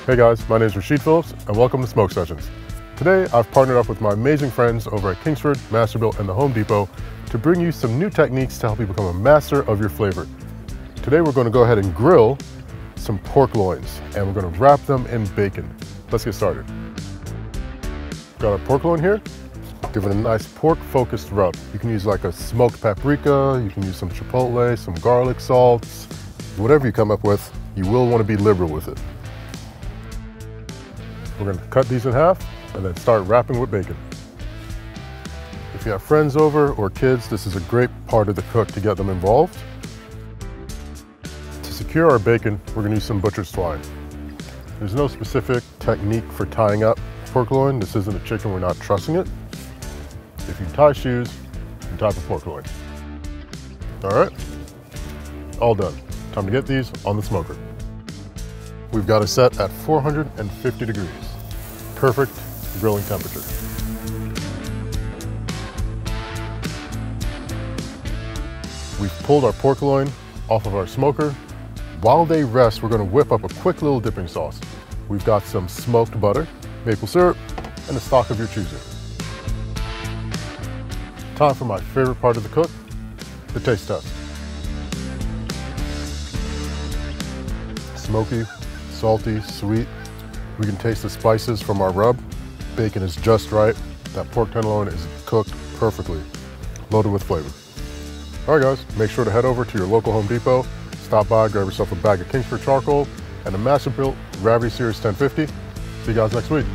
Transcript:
Hey guys, my name is Rasheed Philips and welcome to Smoke Sessions. Today I've partnered up with my amazing friends over at Kingsford, Masterbuilt, and the Home Depot to bring you some new techniques to help you become a master of your flavor. Today we're going to go ahead and grill some pork loins and we're going to wrap them in bacon. Let's get started. Got our pork loin here. Give it a nice pork focused rub. You can use like a smoked paprika, you can use some chipotle, some garlic salts, whatever you come up with. You will want to be liberal with it. We're going to cut these in half and then start wrapping with bacon. If you have friends over or kids, this is a great part of the cook to get them involved. To secure our bacon, we're going to use some butcher's twine. There's no specific technique for tying up pork loin. This isn't a chicken, we're not trussing it. If you tie shoes, you tie the pork loin. All right, all done. Time to get these on the smoker. We've got it set at 450 degrees. Perfect grilling temperature. We've pulled our pork loin off of our smoker. While they rest, we're going to whip up a quick little dipping sauce. We've got some smoked butter, maple syrup, and a stock of your choosing. Time for my favorite part of the cook, the taste test. Smoky, salty, sweet. We can taste the spices from our rub. Bacon is just right. That pork tenderloin is cooked perfectly, loaded with flavor. All right guys, make sure to head over to your local Home Depot, stop by, grab yourself a bag of Kingsford charcoal and a Masterbuilt Gravity Series 1050. See you guys next week.